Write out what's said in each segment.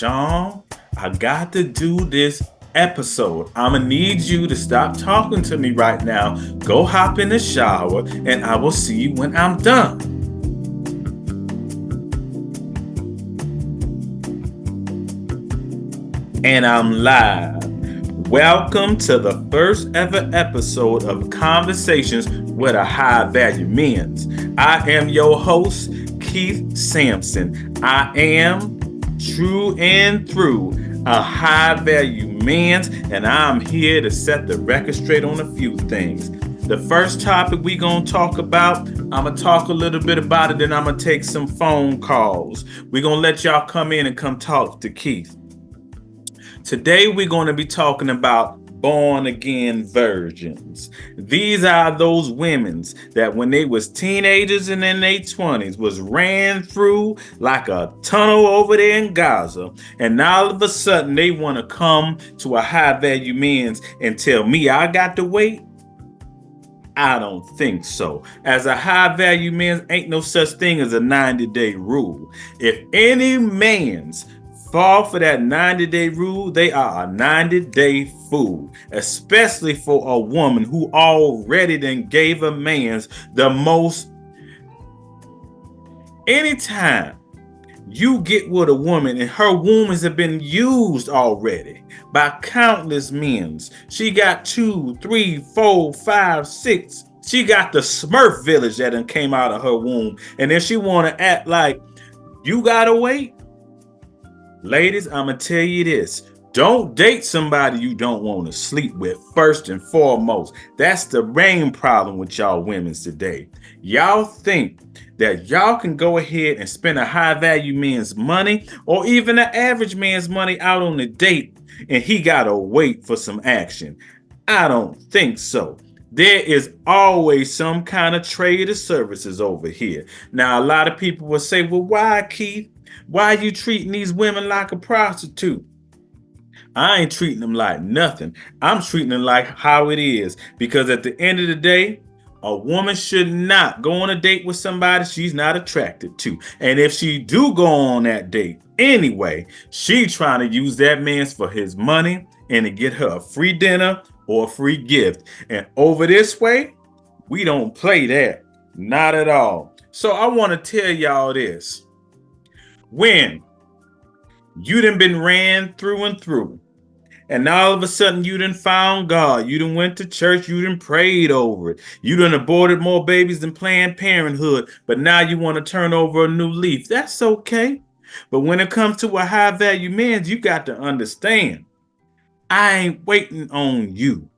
Sean, I got to do this episode. I'm gonna need you to stop talking to me right now. Go hop in the shower, and I will see you when I'm done. And I'm live. Welcome to the first ever episode of Conversations with a High Value Men's. I am your host, Keith Sampson. I am true and through a high value man's, and I'm here to set the record straight on a few things. The first topic we gonna talk about, I'm gonna talk a little bit about it, then I'm gonna take some phone calls. We're gonna let y'all come in and come talk to Keith. Today we're going to be talking about born again virgins. These are those women that when they was teenagers and in their 20s was ran through like a tunnel over there in Gaza, and now all of a sudden they want to come to a high value man's and tell me I got to wait. I don't think so. As a high value man, ain't no such thing as a 90-day rule. If any man's fall for that 90-day rule, they are a 90-day fool, especially for a woman who already then gave a man's the most. Anytime you get with a woman and her wombs have been used already by countless men, she got 2, 3, 4, 5, 6. She got the Smurf village that done came out of her womb, and then she want to act like you gotta wait. Ladies, I'm going to tell you this. Don't date somebody you don't want to sleep with, first and foremost. That's the main problem with y'all women today. Y'all think that y'all can go ahead and spend a high value man's money or even an average man's money out on a date and he got to wait for some action. I don't think so. There is always some kind of trade of services over here. Now, a lot of people will say, well, why, Keith? Why are you treating these women like a prostitute? I ain't treating them like nothing. I'm treating them like how it is. Because at the end of the day, a woman should not go on a date with somebody she's not attracted to. And if she do go on that date anyway, she trying to use that man's for his money and to get her a free dinner or a free gift. And over this way, we don't play that. Not at all. So I want to tell y'all this. When you done been ran through and through, and all of a sudden you done found God, you done went to church, you done prayed over it, you done aborted more babies than Planned Parenthood, but now you want to turn over a new leaf. That's okay. But when it comes to a high value man, you got to understand, I ain't waiting on you.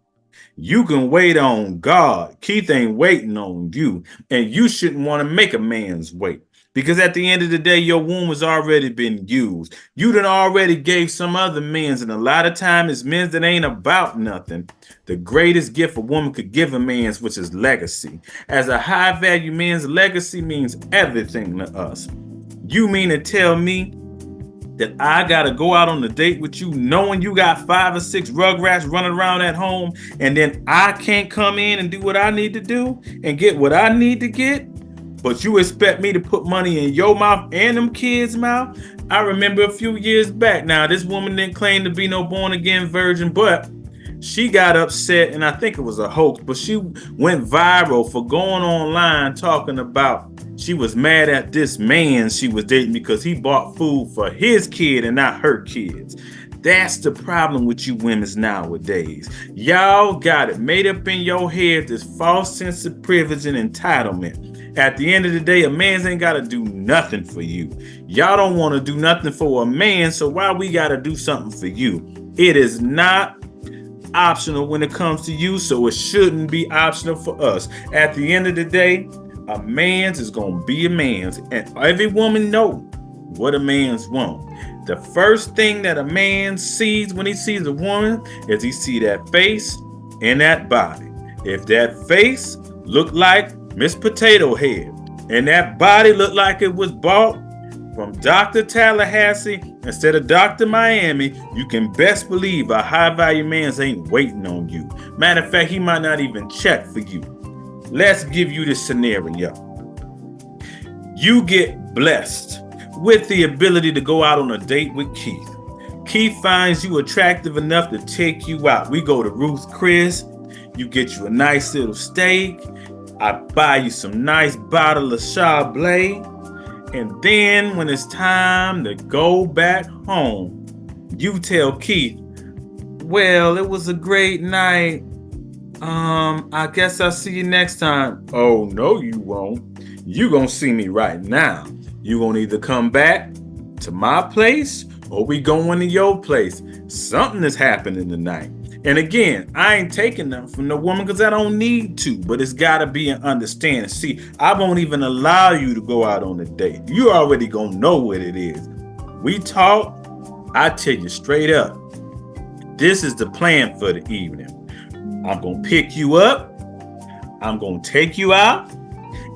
You can wait on God. Keith ain't waiting on you, and you shouldn't want to make a man's wait. Because at the end of the day, your womb has already been used. You done already gave some other men's, and a lot of time it's men that ain't about nothing. The greatest gift a woman could give a man's, which is legacy. As a high value man's, legacy means everything to us. You mean to tell me that I gotta go out on a date with you knowing you got 5 or 6 rugrats running around at home, and then I can't come in and do what I need to do and get what I need to get? But you expect me to put money in your mouth and them kids' mouth? I remember a few years back. Now, this woman didn't claim to be no born-again virgin, but she got upset, and I think it was a hoax, but she went viral for going online talking about she was mad at this man she was dating because he bought food for his kid and not her kids. That's the problem with you women nowadays. Y'all got it made up in your head, this false sense of privilege and entitlement. At the end of the day, a man ain't got to do nothing for you. Y'all don't want to do nothing for a man, so why we got to do something for you? It is not optional when it comes to you, so it shouldn't be optional for us. At the end of the day, a man's is going to be a man's, and every woman know what a man's want. The first thing that a man sees when he sees a woman is he see that face and that body. If that face look like Miss Potato Head and that body look like it was bought from Dr. Tallahassee instead of Dr. Miami, you can best believe a high value man's ain't waiting on you. Matter of fact, he might not even check for you. Let's give you this scenario. You get blessed with the ability to go out on a date with Keith. Keith finds you attractive enough to take you out. We go to Ruth's Chris. You get you a nice little steak. I buy you some nice bottle of Chablis. And then when it's time to go back home, you tell Keith, well, it was a great night. I guess I'll see you next time. Oh, no, you won't. You gonna see me right now. You gonna either come back to my place or we going to your place. Something is happening tonight. And again, I ain't taking them from no woman because I don't need to, but it's gotta be an understanding. See, I won't even allow you to go out on a date. You already gonna know what it is. We talk, I tell you straight up, this is the plan for the evening. I'm gonna pick you up, I'm gonna take you out,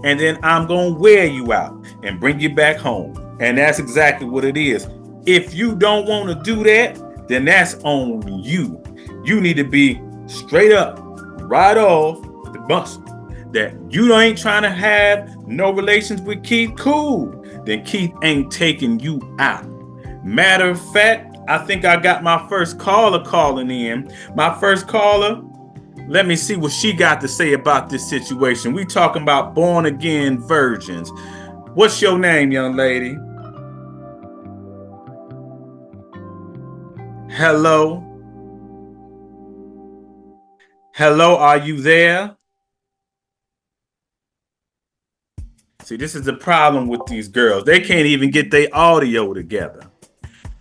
and then I'm gonna wear you out and bring you back home. And that's exactly what it is. If you don't want to do that, then that's on you. You need to be straight up, right off the bus. That you ain't trying to have no relations with Keith, cool. Then Keith ain't taking you out. Matter of fact, I think I got my first caller calling in. My first caller, let me see what she got to say about this situation. We talking about born again virgins. What's your name, young lady? Hello? Hello, are you there? See, this is the problem with these girls. They can't even get their audio together.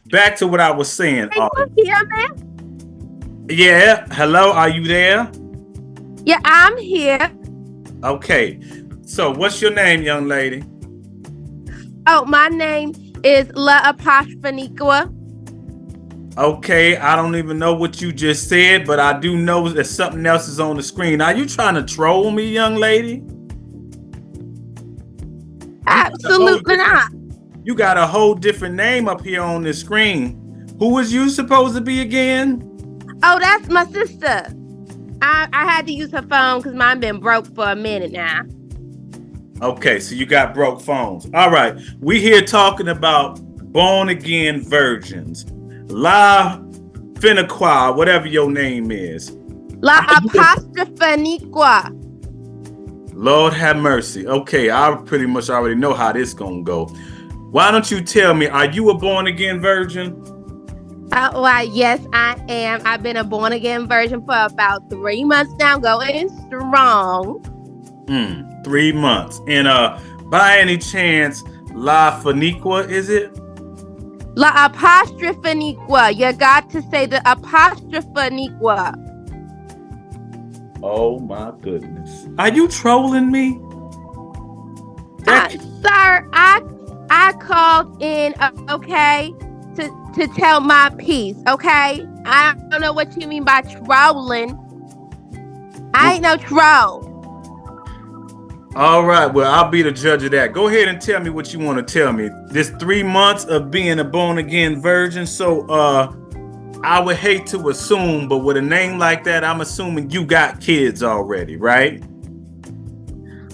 Back to what I was saying. Hey, you here, man? Yeah, hello, are you there? Yeah, I'm here. Okay, so what's your name, young lady? Oh, my name is La Apostrophe. Okay, I don't even know what you just said, but I do know that something else is on the screen. Are you trying to troll me, young lady? Absolutely not. You got a whole different name up here on the screen. Who was you supposed to be again? Oh, that's my sister. I had to use her phone because mine been broke for a minute now. Okay, so you got broke phones. All right, we here talking about born again virgins. La Finiqua, whatever your name is. La Apostrophe. Lord have mercy. Okay, I pretty much already know how this gonna go. Why don't you tell me, are you a born again virgin? Why, yes, I am. I've been a born again virgin for about 3 months now, going strong. 3 months. And by any chance, La Finiqua, is it? La Apostrophe. You got to say the apostrophe. Oh my goodness. Are you trolling me? Sir, I called in, okay, to tell my piece, okay? I don't know what you mean by trolling. I ain't no troll. All right, well, I'll be the judge of that. Go ahead and tell me what you want to tell me. This 3 months of being a born again virgin, so I would hate to assume, but with a name like that, I'm assuming you got kids already, right?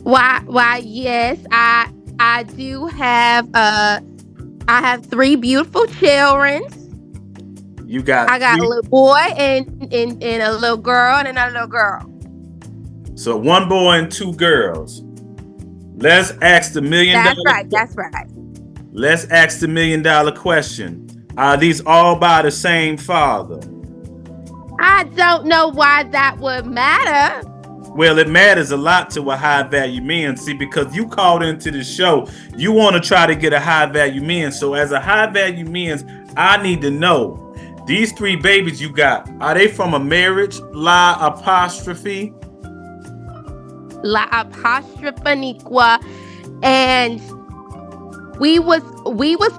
Why, yes, I do have I have 3 beautiful children. You got I got 3? A little boy and a little girl and another little girl. So 1 boy and 2 girls. Let's ask the $1 million. That's right. Let's ask the $1 million question. Are these all by the same father? I don't know why that would matter. Well, it matters a lot to a high value man. See, because you called into the show, you want to try to get a high value man. So as a high value man, I need to know, these 3 babies you got, are they from a marriage? La Apostrophe. La Apostrophe. And we was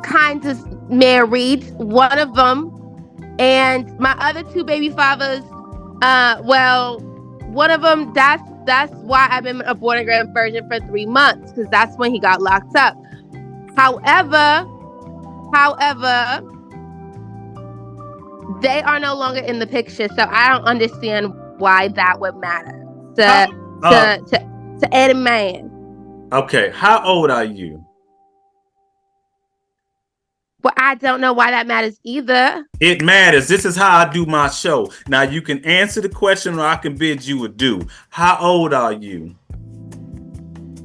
kind of married, one of them, and my other 2 baby fathers, well, one of them, that's why I've been a born again virgin for 3 months, because that's when he got locked up. However, they are no longer in the picture, so I don't understand why that would matter to any man. Okay, how old are you? Well, I don't know why that matters either. It matters. This is how I do my show. Now you can answer the question or I can bid you adieu. How old are you?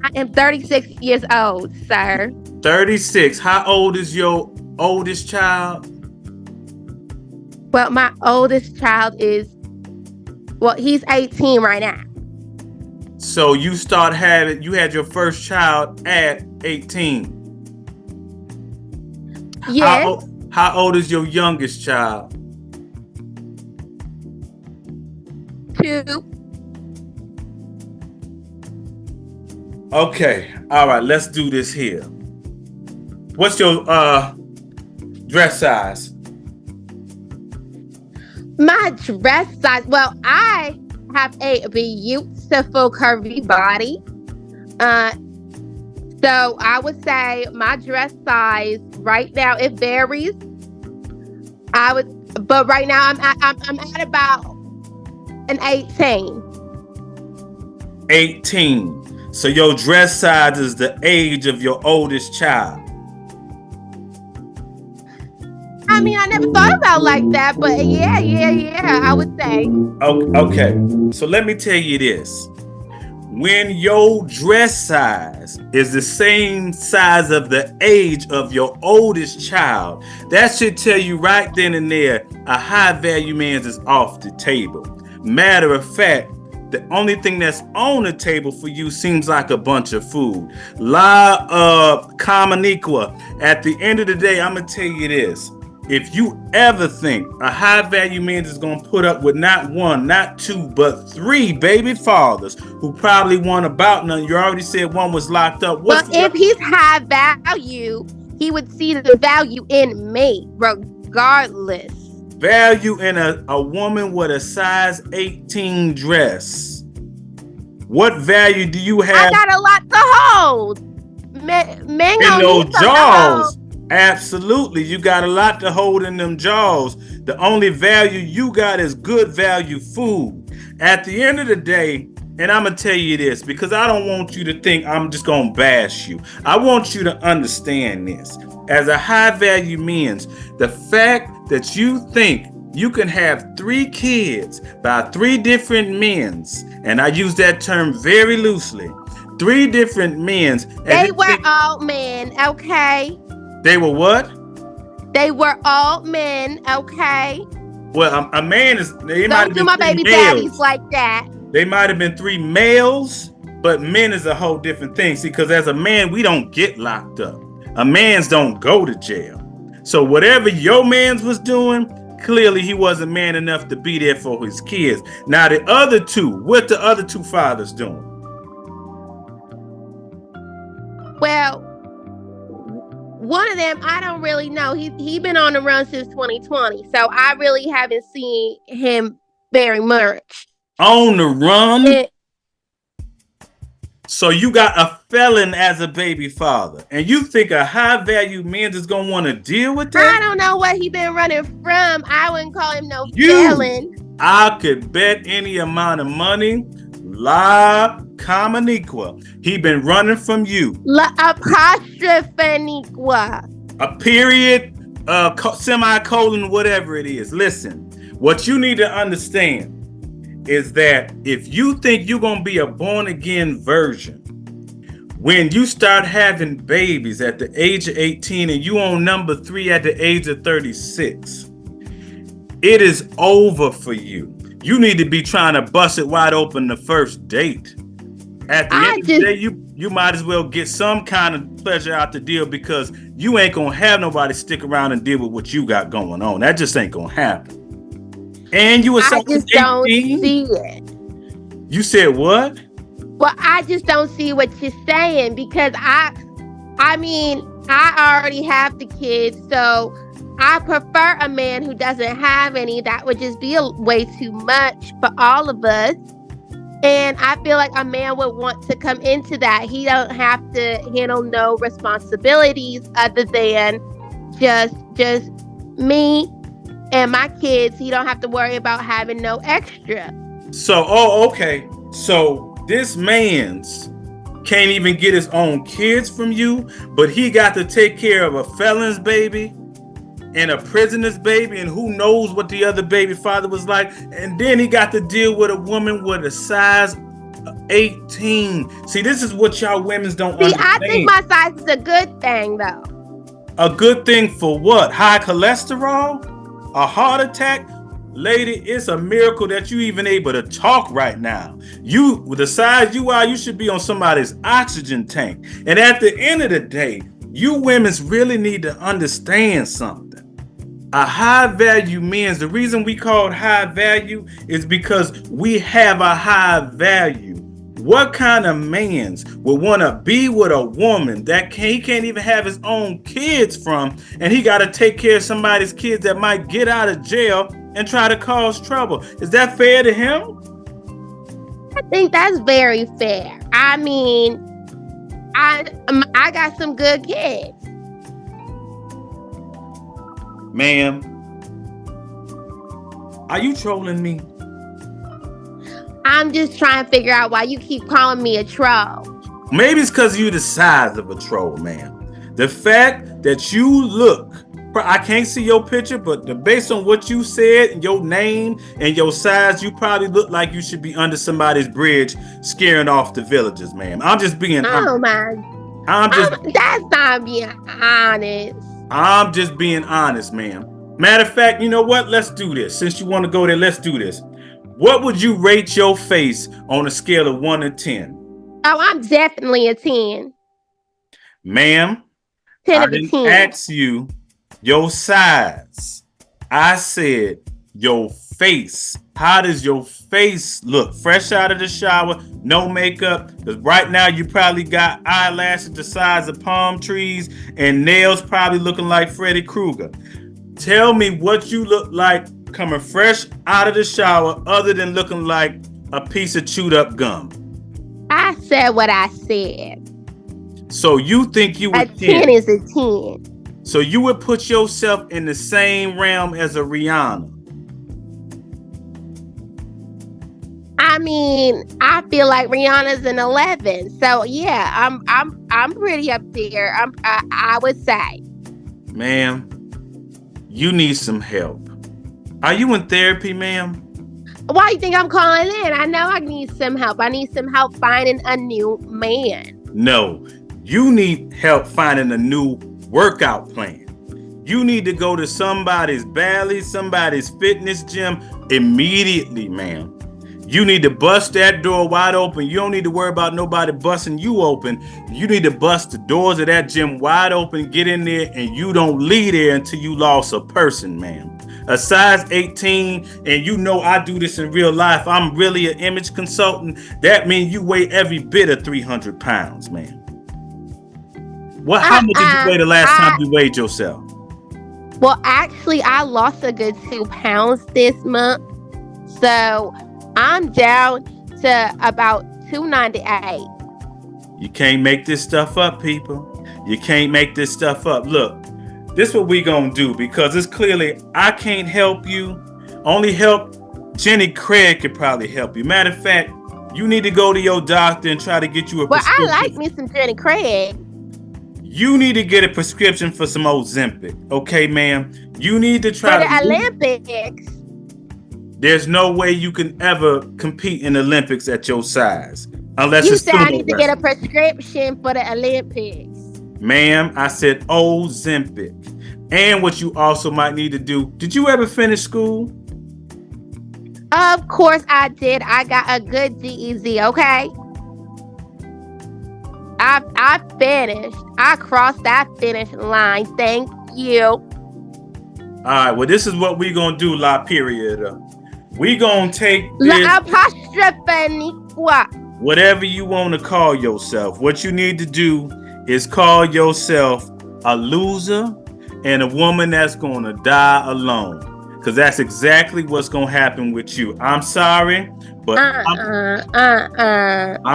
I am 36 years old, sir. 36. How old is your oldest child? Well, my oldest child is, well, he's 18 right now. So you had your first child at 18. Yes. How old is your youngest child? 2. Okay. All right, let's do this here. What's your dress size? My dress size, well, I have a beautiful curvy body. So I would say my dress size right now, it varies. But right now I'm at about an 18. 18. So your dress size is the age of your oldest child. I mean, I never thought about like that, but yeah, I would say. Okay. So let me tell you this. When your dress size is the same size of the age of your oldest child, that should tell you right then and there a high value man is off the table. Matter of fact, the only thing that's on the table for you seems like a bunch of food. La common equal. At the end of the day, I'm gonna tell you this. If you ever think a high value man is going to put up with not one, not two, but 3 baby fathers who probably want about none, you already said one was locked up. Well, if he's high value, he would see the value in me, regardless. Value in a woman with a size 18 dress. What value do you have? I got a lot to hold. Men in those jaws. Absolutely. You got a lot to hold in them jaws. The only value you got is good value food. At the end of the day, and I'm going to tell you this because I don't want you to think I'm just going to bash you. I want you to understand this. As a high value man, the fact that you think you can have 3 kids by 3 different men, and I use that term very loosely, 3 different men. They were all men, okay? They were what? They were all men, okay? Well, a man is. They Don't do my baby daddies like that. They might have been 3 males, but men is a whole different thing. See, because as a man, we don't get locked up. A man's don't go to jail. So whatever your man's was doing, clearly he wasn't man enough to be there for his kids. Now the other 2, what the other 2 fathers doing? Well, one of them, I don't really know. He been on the run since 2020, so I really haven't seen him very much. On the run? So you got a felon as a baby father, and you think a high value man is gonna want to deal with that? I don't know what he been running from. I wouldn't call him no felon. I could bet any amount of money. La common equal. He been running from you. La apostrophe equal. A period, semicolon, whatever it is. Listen, what you need to understand is that if you think you're going to be a born again virgin, when you start having babies at the age of 18 and you on number 3 at the age of 36, it is over for you. You need to be trying to bust it wide open the first date. At the end of the day, you might as well get some kind of pleasure out the deal because you ain't going to have nobody stick around and deal with what you got going on. That just ain't going to happen. And you were I just 18? Don't see it. You said what? Well, I just don't see what you're saying because I mean, I already have the kids, so I prefer a man who doesn't have any. That would just be way too much for all of us. And I feel like a man would want to come into that. He don't have to handle no responsibilities other than just me and my kids. He don't have to worry about having no extra. So, okay. So this man's can't even get his own kids from you, but he got to take care of a felon's baby. and a prisoner's baby, and who knows what the other baby father was like. And then he got to deal with a woman with a size 18. See, this is what y'all women don't See, I think understand. my size is a good thing, though. A good thing for what? High cholesterol? A heart attack? Lady, it's a miracle that you even able to talk right now. You, with the size you are, you should be on somebody's oxygen tank. And at the end of the day, you women's really need to understand something. A high value men's, the reason we call it high value is because we have a high value. What kind of man's would want to be with a woman that he can't even have his own kids from, and he got to take care of somebody's kids that might get out of jail and try to cause trouble? Is that fair to him? I think that's very fair. I mean, I got some good kids. Ma'am, are you trolling me? I'm just trying to figure out why you keep calling me a troll. Maybe it's because you're the size of a troll, man. The fact that you look, I can't see your picture, but based on what you said and your name and your size, you probably look like you should be under somebody's bridge scaring off the villagers, ma'am. I'm just being honest. Oh my. That's not being honest. I'm just being honest, ma'am. Matter of fact, you know what? Let's do this. Since you want to go there, let's do this. What would you rate your face on a scale of 1 to 10? Oh, I'm definitely a 10. Ma'am, 10 I of a didn't 10. ask you your size. I said your face. How does your face look? Fresh out of the shower, no makeup. Because right now you probably got eyelashes the size of palm trees and nails probably looking like Freddy Krueger. Tell me what you look like coming fresh out of the shower other than looking like a piece of chewed up gum. I said what I said. So you think you would a 10 is a 10. So you would put yourself in the same realm as a Rihanna. I mean, I feel like Rihanna's an 11. So yeah, I'm pretty up there. I would say. Ma'am, you need some help. Are you in therapy, ma'am? Why do you think I'm calling in? I know I need some help. I need some help finding a new man. No, you need help finding a new workout plan. You need to go to somebody's ballet, somebody's fitness gym immediately, ma'am. You need to bust that door wide open. You don't need to worry about nobody busting you open. You need to bust the doors of that gym wide open, get in there, and you don't leave there until you lost a person, ma'am. A size 18, and you know I do this in real life. I'm really an image consultant. That means you weigh every bit of 300 pounds, man. Well, how much did you weigh the last time you weighed yourself? Well, actually, I lost a good 2 pounds this month. So I'm down to about 298. You can't make this stuff up, people. You can't make this stuff up. Look, this is what we gonna do, because it's clearly I can't help you. Only help Jenny Craig could probably help you. Matter of fact, you need to go to your doctor and try to get you a prescription. Well, I like me some Jenny Craig. You need to get a prescription for some Ozempic, okay, ma'am? You need to try for the Olympics. There's no way you can ever compete in the Olympics at your size, unless you it's said I need to get a prescription for the Olympics. Ma'am, I said Ozempic. And what you also might need to do, did you ever finish school? Of course I did. I got a good GED, okay? I finished. I crossed that finish line. Thank you. All right, well, this is what we gonna do, La Period. We gonna take this, La apostrophe. whatever you want to call yourself. What you need to do is call yourself a loser and a woman that's gonna die alone, because that's exactly what's gonna happen with you. I'm sorry, but I'm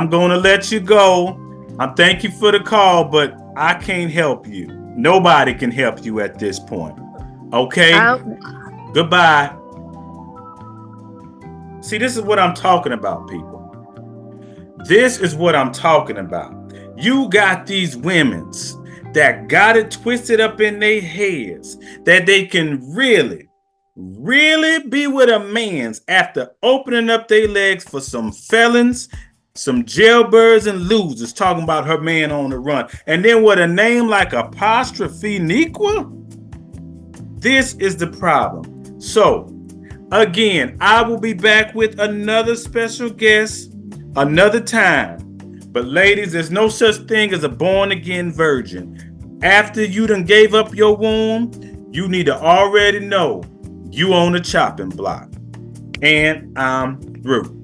gonna let you go. I'm thank you for the call, but I can't help you. Nobody can help you at this point. Okay? Goodbye. See, this is what I'm talking about, people. This is what I'm talking about. You got these women's that got it twisted up in their heads that they can really be with a man's after opening up their legs for some felons, some jailbirds and losers talking about her man on the run. And then with a name like Apostrophe Nequa, this is the problem. So, again, I will be back with another special guest another time. But ladies, there's no such thing as a born again virgin. After you done gave up your womb, you need to already know you on the chopping block. And I'm through.